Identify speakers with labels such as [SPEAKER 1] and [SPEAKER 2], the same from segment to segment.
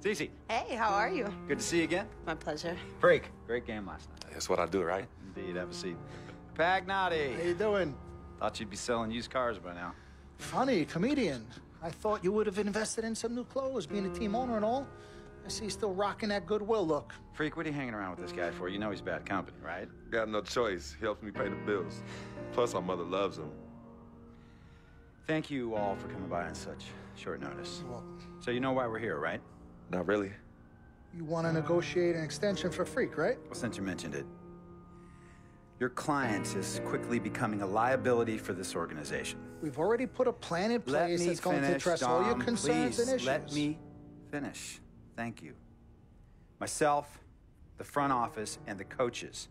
[SPEAKER 1] Cece.
[SPEAKER 2] Hey, how are you?
[SPEAKER 1] Good to see you again.
[SPEAKER 2] My pleasure.
[SPEAKER 1] Freak. Great game last night.
[SPEAKER 3] That's what I do, right?
[SPEAKER 1] Indeed. Have a seat. Pagnotti.
[SPEAKER 4] How you doing?
[SPEAKER 1] Thought you'd be selling used cars by now.
[SPEAKER 4] Funny, comedian. I thought you would have invested in some new clothes, being a team owner and all. I see you still rocking that Goodwill look.
[SPEAKER 1] Freak, what are you hanging around with this guy for? You know he's bad company, right?
[SPEAKER 3] Got no choice. He helps me pay the bills. Plus, my mother loves him.
[SPEAKER 1] Thank you all for coming by on such short notice.
[SPEAKER 4] Well,
[SPEAKER 1] So you know why we're here, right?
[SPEAKER 3] Not really.
[SPEAKER 4] you want to negotiate an extension for Freak, right?
[SPEAKER 1] Well, since you mentioned it. Your client is quickly becoming a liability for this organization.
[SPEAKER 4] We've already put a plan in place that's going to address all your concerns and issues.
[SPEAKER 1] Let me finish. Thank you. Myself, the front office, and the coaches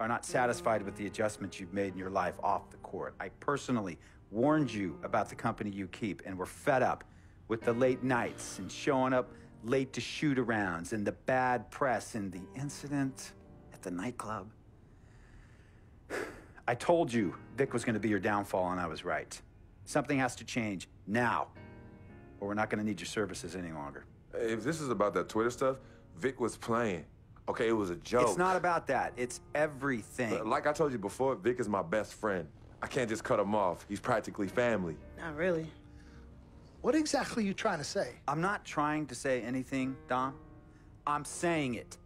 [SPEAKER 1] are not satisfied with the adjustments you've made in your life off the court. I personally warned you about the company you keep, and we're fed up with the late nights and showing up late to shoot-arounds and the bad press and the incident at the nightclub. I told you Vic was going to be your downfall, and I was right. Something has to change now, or we're not going to need your services any longer.
[SPEAKER 3] If this is about that Twitter stuff, Vic was playing. Okay, it was a joke.
[SPEAKER 1] It's not about that. It's everything.
[SPEAKER 3] But like I told you before, Vic is my best friend. I can't just cut him off. He's practically family.
[SPEAKER 2] Not really.
[SPEAKER 4] What exactly are you trying to say?
[SPEAKER 1] I'm not trying to say anything, Dom. I'm saying it.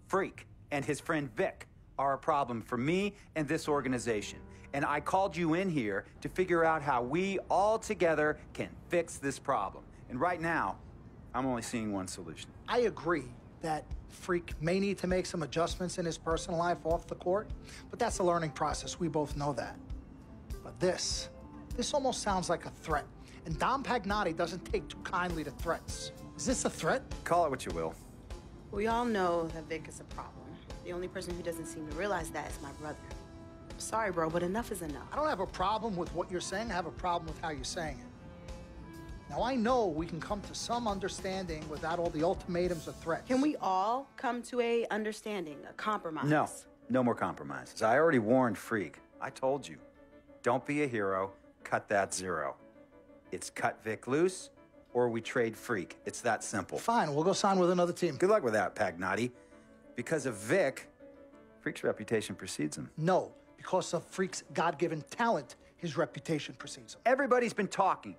[SPEAKER 1] Freak and his friend Vic are a problem for me and this organization. And I called you in here to figure out how we all together can fix this problem. And right now, I'm only seeing one solution.
[SPEAKER 4] I agree that Freak may need to make some adjustments in his personal life off the court, but that's a learning process. We both know that. But this almost sounds like a threat. And Dom Pagnotti doesn't take too kindly to threats. Is this a threat?
[SPEAKER 1] Call it what you will.
[SPEAKER 2] We all know that Vic is a problem. The only person who doesn't seem to realize that is my brother. I'm sorry, bro, but enough is enough.
[SPEAKER 4] I don't have a problem with what you're saying. I have a problem with how you're saying it. Now, I know we can come to some understanding without all the ultimatums or threats.
[SPEAKER 2] Can we all come to a understanding, a compromise?
[SPEAKER 1] No, no more compromises. I already warned Freak. I told you. Don't be a hero. Cut that zero. It's cut Vic loose, or we trade Freak. It's that simple.
[SPEAKER 4] Fine, we'll go sign with another team.
[SPEAKER 1] Good luck with that, Pagnotti. Because of Vic, Freak's reputation precedes him.
[SPEAKER 4] No, because of Freak's God-given talent, his reputation precedes him.
[SPEAKER 1] Everybody's been talking.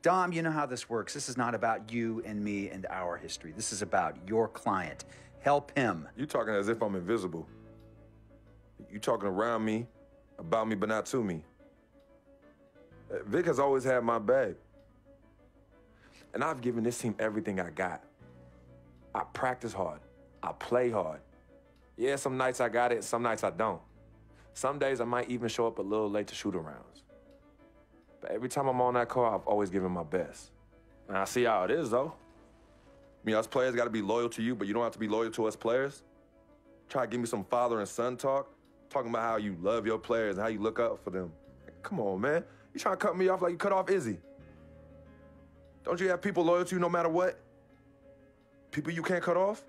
[SPEAKER 1] Dom, you know how this works. This is not about you and me and our history. This is about your client. Help him.
[SPEAKER 3] You talking as if I'm invisible. You talking around me, about me, but not to me. Vic has always had my back. And I've given this team everything I got. I practice hard. I play hard. Yeah, some nights I got it, some nights I don't. Some days I might even show up a little late to shoot-arounds. But every time I'm on that court, I've always given my best. And I see how it is, though. I mean, us players got to be loyal to you, but you don't have to be loyal to us players. Try to give me some father and son talk, talking about how you love your players and how you look up for them. Come on, man. You trying to cut me off like you cut off Izzy. Don't you have people loyal to you no matter what? People you can't cut off?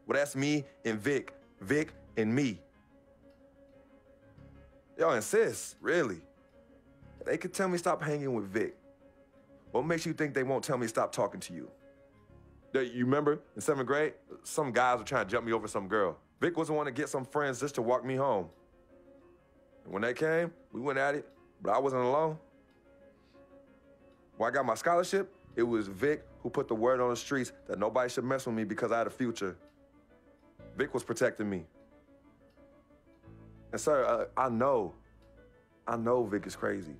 [SPEAKER 3] Well, that's me and Vic. Vic and me. Y'all insist, really. They could tell me stop hanging with Vic. What makes you think they won't tell me stop talking to you? You remember in 7th grade, some guys were trying to jump me over some girl. Vic was the one to get some friends just to walk me home. And when they came, we went at it, but I wasn't alone. When I got my scholarship, it was Vic who put the word on the streets that nobody should mess with me because I had a future. Vic was protecting me. And sir, I know Vic is crazy.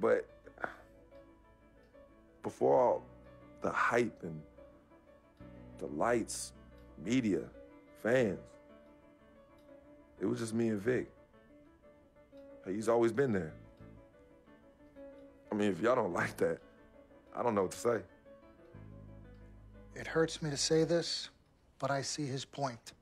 [SPEAKER 3] But before all the hype and the lights, media, fans, it was just me and Vic. He's always been there. I mean, if y'all don't like that, I don't know what to say.
[SPEAKER 4] It hurts me to say this, but I see his point.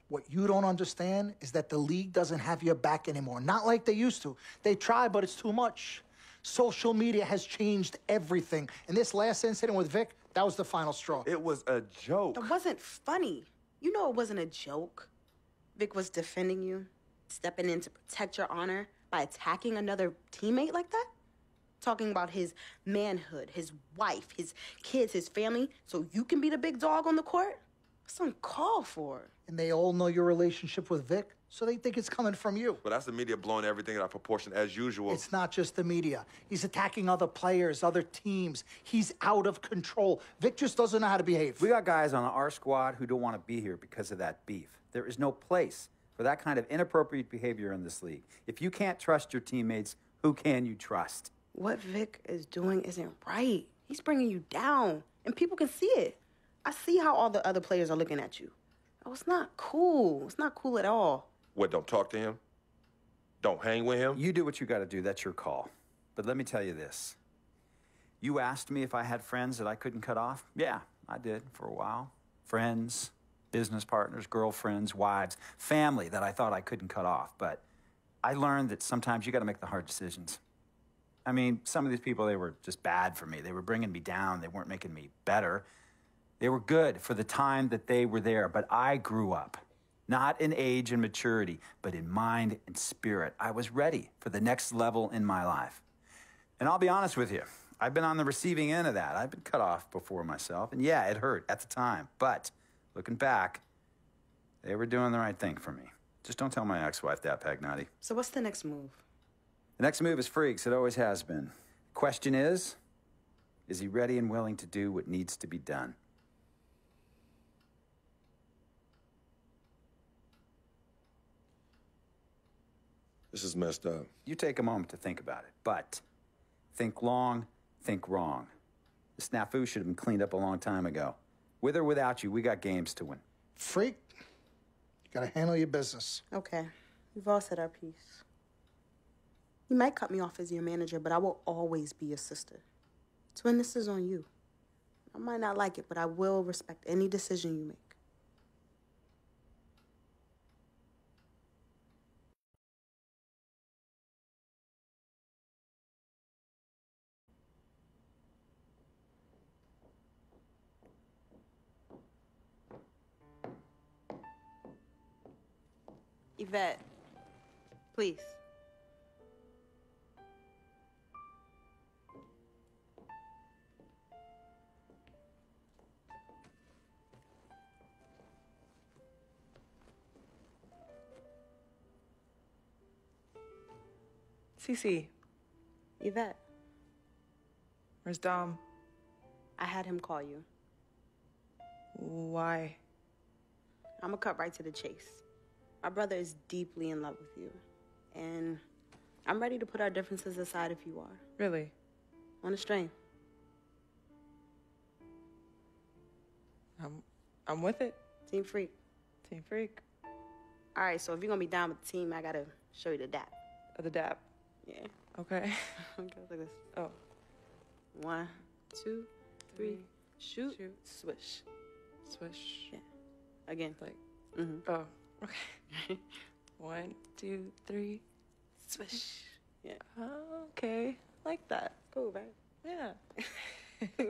[SPEAKER 4] What you don't understand is that the league doesn't have your back anymore. Not like they used to. They try, but it's too much. Social media has changed everything. And this last incident with Vic, that was the final straw.
[SPEAKER 3] It was a joke.
[SPEAKER 2] It wasn't funny. You know it wasn't a joke. Vic was defending you, stepping in to protect your honor by attacking another teammate like that. talking about his manhood, his wife, his kids, his family, so you can be the big dog on the court? That's uncalled for.
[SPEAKER 4] And they all know your relationship with Vic, so they think it's coming from you.
[SPEAKER 3] But that's the media blowing everything out of proportion as usual.
[SPEAKER 4] It's not just the media. He's attacking other players, other teams. He's out of control. Vic just doesn't know how to behave.
[SPEAKER 1] We got guys on our squad who don't want to be here because of that beef. There is no place for that kind of inappropriate behavior in this league. If you can't trust your teammates, who can you trust?
[SPEAKER 2] What Vic is doing isn't right. He's bringing you down, and people can see it. I see how all the other players are looking at you. Oh, it's not cool. It's not cool at all.
[SPEAKER 3] What, don't talk to him? Don't hang with him?
[SPEAKER 1] You do what you got to do. That's your call. But let me tell you this. You asked me if I had friends that I couldn't cut off? Yeah, I did for a while. Friends, business partners, girlfriends, wives, family that I thought I couldn't cut off. But I learned that sometimes you got to make the hard decisions. I mean, some of these people, they were just bad for me. They were bringing me down. They weren't making me better. They were good for the time that they were there, but I grew up. Not in age and maturity, but in mind and spirit. I was ready for the next level in my life. And I'll be honest with you, I've been on the receiving end of that. I've been cut off before myself, and yeah, it hurt at the time. But looking back, they were doing the right thing for me. Just don't tell my ex-wife that, Pagnotti.
[SPEAKER 2] So what's the next move?
[SPEAKER 1] The next move is Freaks. It always has been. Question is he ready and willing to do what needs to be done?
[SPEAKER 3] This is messed up.
[SPEAKER 1] You take a moment to think about it, but think long, think wrong. The snafu should have been cleaned up a long time ago. With or without you, we got games to win.
[SPEAKER 4] Freak, you gotta handle your business.
[SPEAKER 2] Okay, we've all said our piece. You might cut me off as your manager, but I will always be your sister. Twin, this is on you. I might not like it, but I will respect any decision you make. Yvette, please.
[SPEAKER 5] Cece,
[SPEAKER 2] Yvette,
[SPEAKER 5] where's Dom?
[SPEAKER 2] I had him call you.
[SPEAKER 5] Why?
[SPEAKER 2] I'm gonna cut right to the chase. My brother is deeply in love with you, and I'm ready to put our differences aside if you are.
[SPEAKER 5] Really?
[SPEAKER 2] On a string.
[SPEAKER 5] I'm with it.
[SPEAKER 2] Team Freak.
[SPEAKER 5] Team Freak.
[SPEAKER 2] All right, so if you're gonna be down with the team, I gotta show you the dap.
[SPEAKER 5] The dap.
[SPEAKER 2] Yeah.
[SPEAKER 5] Okay.
[SPEAKER 2] Okay, look at this.
[SPEAKER 5] Oh.
[SPEAKER 2] 1, 2, 3, shoot,
[SPEAKER 5] Shoot.
[SPEAKER 2] swish.
[SPEAKER 5] Swish.
[SPEAKER 2] Yeah. Again.
[SPEAKER 5] Like,
[SPEAKER 2] Mm-hmm.
[SPEAKER 5] oh, okay. 1, 2, 3.
[SPEAKER 2] Swish. Yeah.
[SPEAKER 5] Oh, okay. Like that.
[SPEAKER 2] Cool, right?
[SPEAKER 5] Yeah.